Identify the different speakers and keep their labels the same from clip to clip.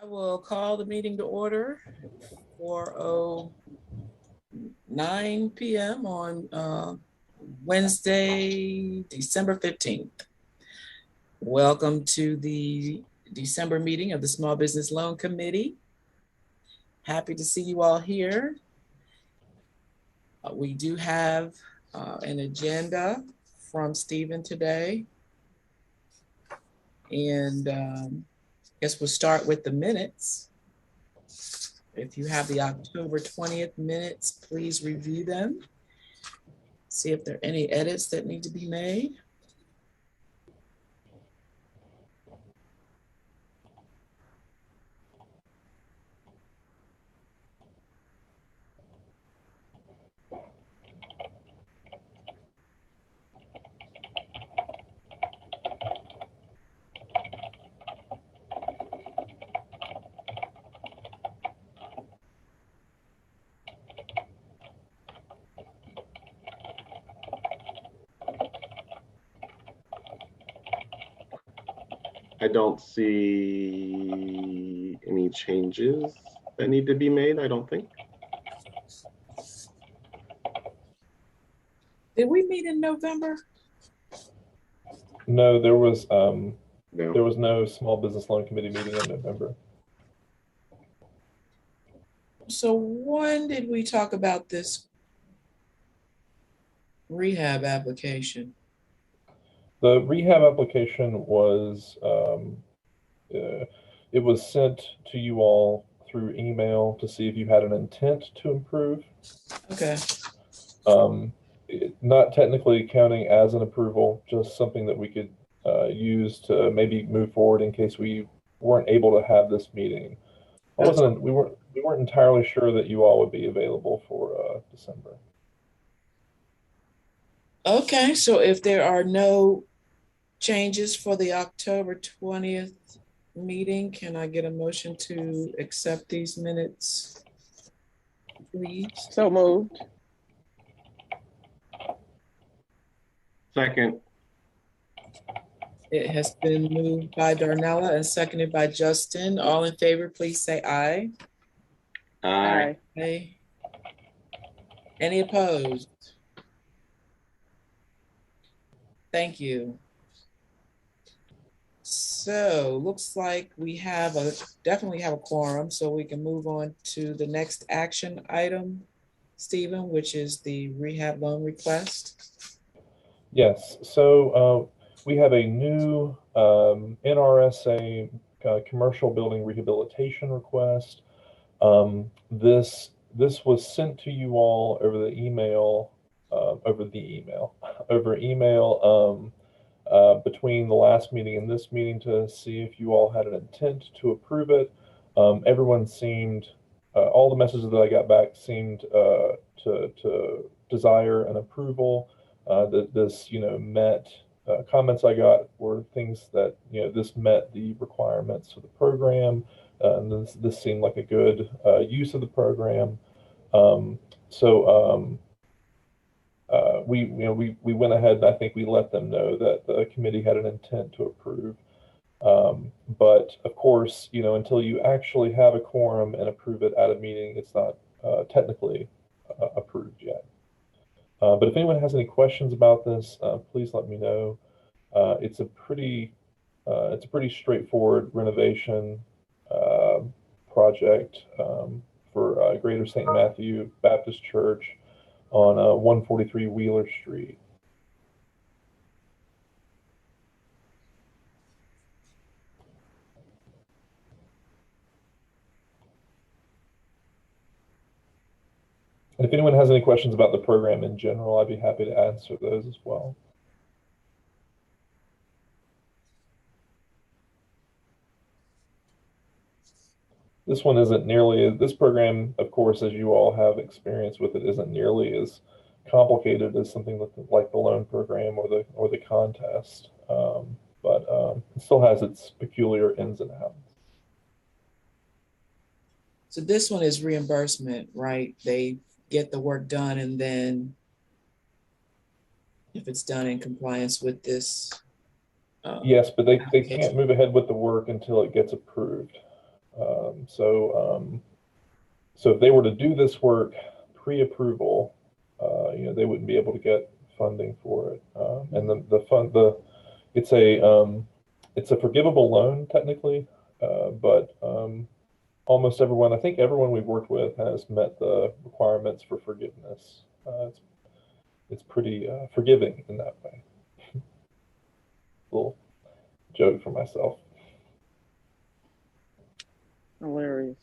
Speaker 1: I will call the meeting to order 4:09 p.m. on Wednesday, December 15th. Welcome to the December meeting of the Small Business Loan Committee. Happy to see you all here. We do have an agenda from Stephen today. And I guess we'll start with the minutes. If you have the October 20th minutes, please review them. See if there are any edits that need to be made.
Speaker 2: I don't see any changes that need to be made, I don't think.
Speaker 1: Did we meet in November?
Speaker 3: No, there was no Small Business Loan Committee meeting in November.
Speaker 1: So when did we talk about this rehab application?
Speaker 3: The rehab application was, it was sent to you all through email to see if you had an intent to improve.
Speaker 1: Okay.
Speaker 3: Not technically counting as an approval, just something that we could use to maybe move forward in case we weren't able to have this meeting. We weren't entirely sure that you all would be available for December.
Speaker 1: Okay, so if there are no changes for the October 20th meeting, can I get a motion to accept these minutes, please?
Speaker 4: So moved.
Speaker 2: Second.
Speaker 1: It has been moved by Darnella and seconded by Justin. All in favor, please say aye.
Speaker 2: Aye.
Speaker 1: Aye. Any opposed? Thank you. So looks like we definitely have a quorum, so we can move on to the next action item, Stephen, which is the rehab loan request. Yes,
Speaker 3: so we have a new NRSA commercial building rehabilitation request. This was sent to you all over email between the last meeting and this meeting to see if you all had an intent to approve it. Everyone seemed, all the messages that I got back seemed to desire an approval. That this, met, comments I got were things that, this met the requirements of the program. And this seemed like a good use of the program. We went ahead and I think we let them know that the committee had an intent to approve. But of course, until you actually have a quorum and approve it at a meeting, it's not technically approved yet. But if anyone has any questions about this, please let me know. It's a pretty straightforward renovation project for Greater St. Matthew Baptist Church on 143 Wheeler Street. And if anyone has any questions about the program in general, I'd be happy to answer those as well. This one isn't nearly, this program, of course, as you all have experience with it, isn't nearly as complicated as something like the loan program or the contest, but it still has its peculiar ins and outs.
Speaker 1: So this one is reimbursement, right? They get the work done, and then if it's done in compliance with this.
Speaker 3: Yes, but they can't move ahead with the work until it gets approved. So if they were to do this work pre-approval, they wouldn't be able to get funding for it. And it's a forgivable loan technically, but almost everyone, I think everyone we've worked with has met the requirements for forgiveness. It's pretty forgiving in that way. Little joke for myself.
Speaker 4: Hilarious.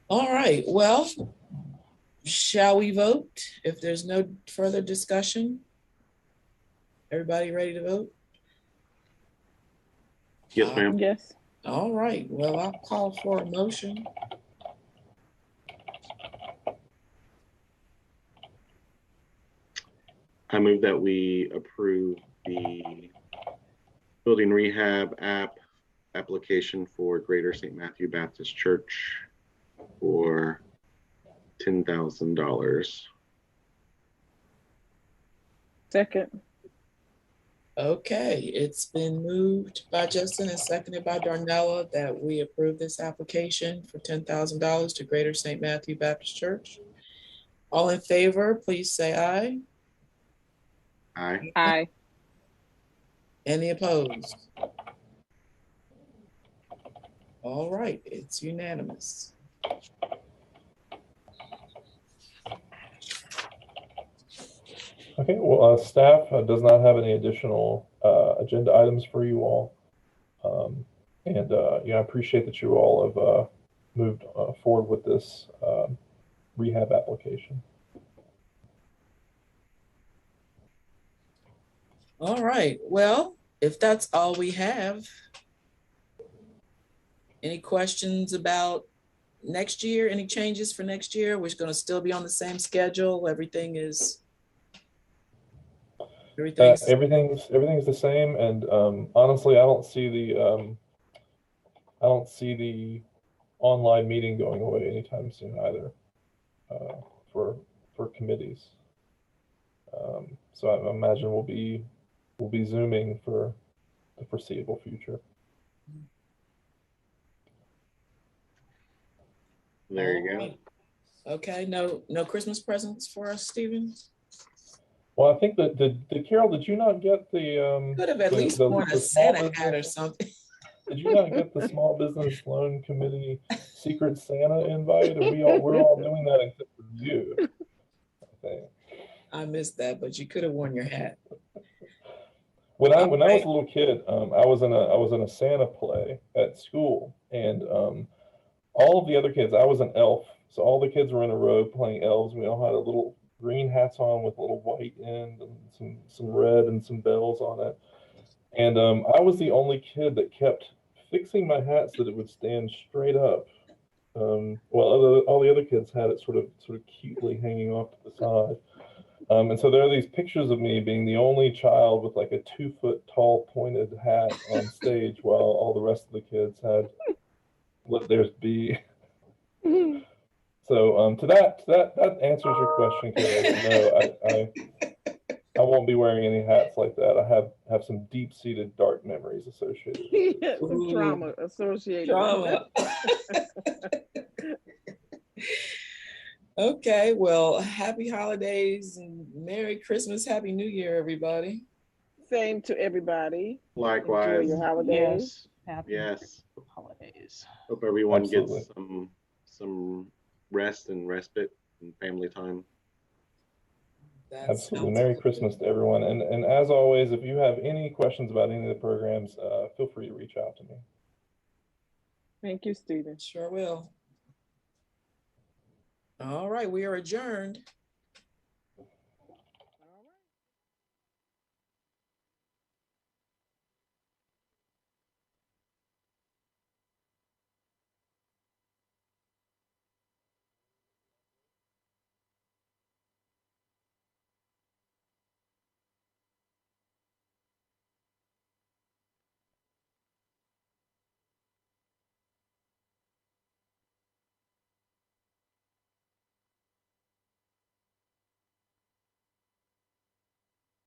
Speaker 1: All right, well, shall we vote? If there's no further discussion, everybody ready to vote?
Speaker 2: Yes, ma'am.
Speaker 4: Yes.
Speaker 1: All right, well, I'll call for a motion.
Speaker 2: I move that we approve the building rehab application for Greater St. Matthew Baptist Church for $10,000.
Speaker 4: Second.
Speaker 1: Okay, it's been moved by Justin and seconded by Darnella that we approve this application for $10,000 to Greater St. Matthew Baptist Church. All in favor, please say aye.
Speaker 2: Aye.
Speaker 4: Aye.
Speaker 1: Any opposed? All right, it's unanimous.
Speaker 3: Okay, well, staff does not have any additional agenda items for you all. I appreciate that you all have moved forward with this rehab application.
Speaker 1: All right, well, if that's all we have, any questions about next year? Any changes for next year? We're going to still be on the same schedule. Everything's
Speaker 3: the same, and honestly, I don't see the online meeting going away anytime soon either for committees. So I imagine we'll be Zooming for the foreseeable future.
Speaker 2: There you go.
Speaker 1: Okay, no Christmas presents for us, Stephen?
Speaker 3: Well, I think that did Carol, did you not get the
Speaker 1: could have at least worn a Santa hat or something.
Speaker 3: Did you not get the Small Business Loan Committee Secret Santa invite? We're all doing that except for you, I think.
Speaker 1: I missed that, but you could have worn your hat.
Speaker 3: When I was a little kid, I was in a Santa play at school, and all of the other kids, I was an elf, so all the kids were in a row playing elves. We all had a little green hats on with a little white end and some red and some bells on it. And I was the only kid that kept fixing my hat so that it would stand straight up. While all the other kids had it sort of cutely hanging off to the side. And so there are these pictures of me being the only child with like a 2-foot tall pointed hat on stage while all the rest of the kids had let theirs be. So to that answers your question, Carol. No, I won't be wearing any hats like that. I have some deep-seated dark memories associated.
Speaker 4: Some trauma associated.
Speaker 1: Trauma. Okay, well, happy holidays and Merry Christmas, Happy New Year, everybody.
Speaker 4: Same to everybody.
Speaker 2: Likewise.
Speaker 4: Enjoy your holidays.
Speaker 5: Happy holidays.
Speaker 2: Hope everyone
Speaker 3: Absolutely.
Speaker 2: gets some rest and respite and family time.
Speaker 3: Absolutely. Merry Christmas to everyone. And as always, if you have any questions about any of the programs, feel free to reach out to me.
Speaker 4: Thank you, Stephen.
Speaker 1: Sure will. All right, we are adjourned.